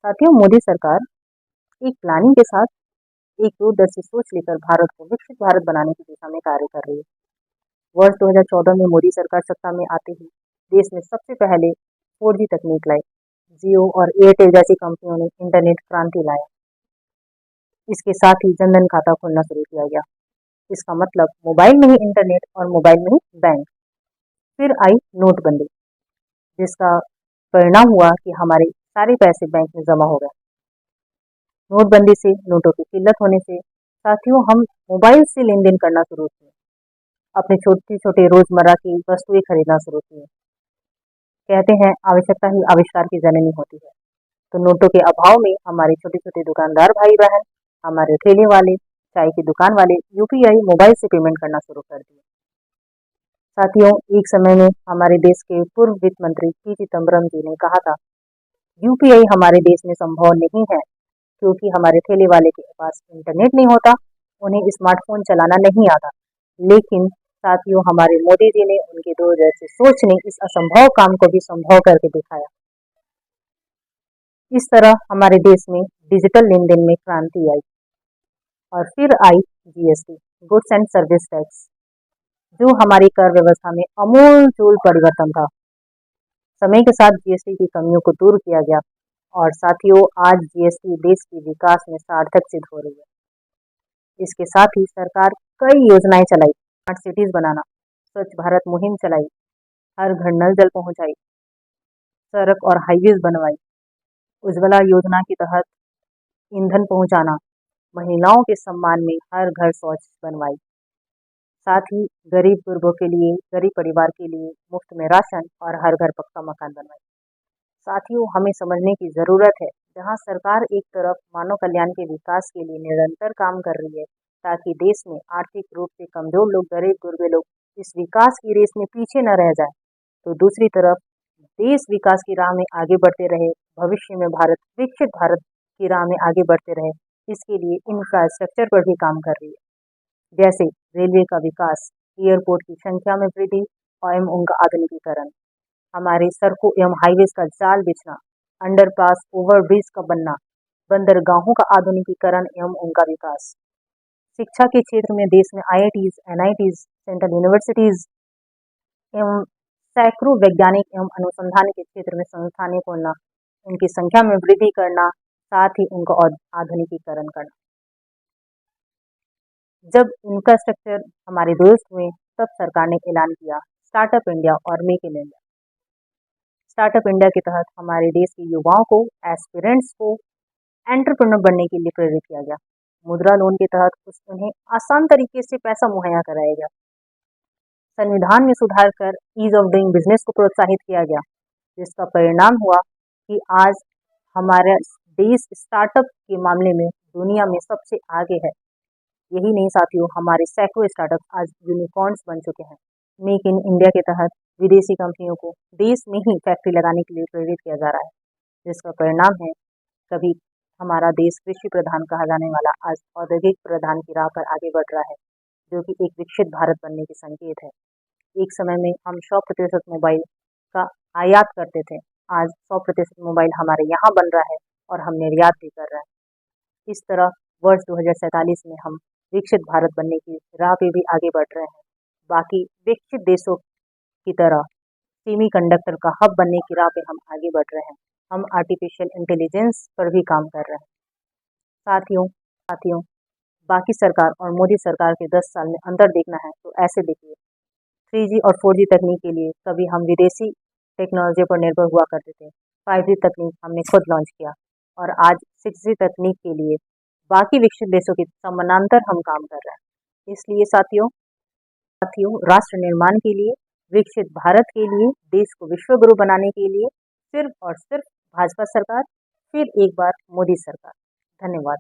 साथियों, मोदी सरकार एक प्लानिंग के साथ एक दूरदर्शी सोच लेकर भारत को विकसित भारत बनाने की दिशा में कार्य कर रही है। वर्ष 2014 में मोदी सरकार सत्ता में आते ही देश में सबसे पहले 4G तकनीक लाई। जियो और एयरटेल जैसी कंपनियों ने इंटरनेट क्रांति लाया। इसके साथ ही जनधन खाता खोलना शुरू किया गया। इसका मतलब मोबाइल में ही इंटरनेट और मोबाइल में ही बैंक। फिर आई नोटबंदी, जिसका परिणाम हुआ कि हमारे सारे पैसे बैंक में जमा हो गए। नोटबंदी से नोटों की किल्लत होने से साथियों हम मोबाइल से लेन देन करना शुरू किए। अपने छोटे छोटे रोजमर्रा की वस्तुएं खरीदना शुरू किए। कहते हैं आवश्यकता ही आविष्कार की जननी होती है। तो नोटों के अभाव में हमारे छोटे छोटे दुकानदार भाई बहन, हमारे ठेले वाले, चाय की दुकान वाले यूपीआई मोबाइल से पेमेंट करना शुरू कर दिए। साथियों, एक समय में हमारे देश के पूर्व वित्त मंत्री पी चिदम्बरम जी ने कहा था, यूपीआई हमारे देश में संभव नहीं है क्योंकि हमारे ठेले वाले के पास इंटरनेट नहीं होता, उन्हें स्मार्टफोन चलाना नहीं आता। लेकिन साथियों, हमारे मोदी जी ने, उनके दूरदर्शी सोच ने इस असंभव काम को भी संभव करके दिखाया। इस तरह हमारे देश में डिजिटल लेन देन में क्रांति आई। और फिर I GST, goods and service tax, जो हमारी कर व्यवस्था में अमूलचूल परिवर्तन था। समय के साथ जीएसटी की कमियों को दूर किया गया और साथियों आज जीएसटी देश के विकास में सार्थक सिद्ध हो रही है। इसके साथ ही सरकार कई योजनाएं चलाई। स्मार्ट सिटीज बनाना, स्वच्छ भारत मुहिम चलाई, हर घर नल जल पहुंचाई, सड़क और हाईवेज बनवाई, उज्ज्वला योजना के तहत ईंधन पहुंचाना, महिलाओं के सम्मान में हर घर शौच बनवाई। साथ ही गरीब गुरबों के लिए, गरीब परिवार के लिए मुफ्त में राशन और हर घर पक्का मकान बनवाए। साथियों, हमें समझने की जरूरत है, जहां सरकार एक तरफ मानव कल्याण के विकास के लिए निरंतर काम कर रही है ताकि देश में आर्थिक रूप से कमजोर लोग, गरीब गुरबे लोग इस विकास की रेस में पीछे न रह जाए, तो दूसरी तरफ देश विकास की राह में आगे बढ़ते रहे, भविष्य में भारत विकसित भारत की राह में आगे बढ़ते रहे, इसके लिए इंफ्रास्ट्रक्चर पर भी काम कर रही है। जैसे रेलवे का विकास, एयरपोर्ट की संख्या में वृद्धि और उनका आधुनिकीकरण, हमारे सड़कों एवं हाईवेज का जाल बिछना, अंडरपास, ओवरब्रिज का बनना, बंदरगाहों का आधुनिकीकरण एवं उनका विकास। शिक्षा के क्षेत्र में देश में आईआईटीज, एनआईटीज, सेंट्रल यूनिवर्सिटीज एवं सैकड़ों वैज्ञानिक एवं अनुसंधान के क्षेत्र में संस्थानें खोलना, उनकी संख्या में वृद्धि करना, साथ ही उनका आधुनिकीकरण करना। जब इंफ्रास्ट्रक्चर हमारे दुरुस्त हुए, तब सरकार ने ऐलान किया स्टार्टअप इंडिया और make in India. Startup India के तहत हमारे देश के युवाओं को, एस्पिरेंट्स को एंटरप्रेन्योर बनने के लिए प्रेरित किया गया। मुद्रा लोन के तहत उन्हें आसान तरीके से पैसा मुहैया कराया गया। संविधान में सुधार कर ईज ऑफ डूइंग बिजनेस को प्रोत्साहित किया गया, जिसका परिणाम हुआ कि आज हमारा देश स्टार्टअप के मामले में दुनिया में सबसे आगे है। यही नहीं साथियों, हमारे सैकड़ों स्टार्टअप आज यूनिकॉर्न्स बन चुके हैं। मेक इन इंडिया के तहत विदेशी कंपनियों को देश में ही फैक्ट्री लगाने के लिए प्रेरित किया जा रहा है, जिसका परिणाम है कभी हमारा देश कृषि प्रधान कहा जाने वाला आज औद्योगिक प्रधान की राह पर आगे बढ़ रहा है, जो कि एक विकसित भारत बनने के संकेत है। एक समय में हम 100% मोबाइल का आयात करते थे, आज 100% मोबाइल हमारे यहाँ बन रहा है और हम निर्यात भी कर रहे हैं। इस तरह वर्ष 2047 में हम विकसित भारत बनने की राह पे भी आगे बढ़ रहे हैं। बाकी विकसित देशों की तरह सेमीकंडक्टर का हब बनने की राह पे हम आगे बढ़ रहे हैं। हम आर्टिफिशियल इंटेलिजेंस पर भी काम कर रहे हैं। साथियों, बाकी सरकार और मोदी सरकार के 10 साल में अंतर देखना है तो ऐसे देखिए। 3G और 4G तकनीक के लिए कभी हम विदेशी टेक्नोलॉजी पर निर्भर हुआ करते थे। 5G तकनीक हमने खुद लॉन्च किया और आज 6G तकनीक के लिए बाकी विकसित देशों के समानांतर हम काम कर रहे हैं। इसलिए साथियों, राष्ट्र निर्माण के लिए, विकसित भारत के लिए, देश को विश्व गुरु बनाने के लिए सिर्फ और सिर्फ भाजपा सरकार, फिर एक बार मोदी सरकार। धन्यवाद।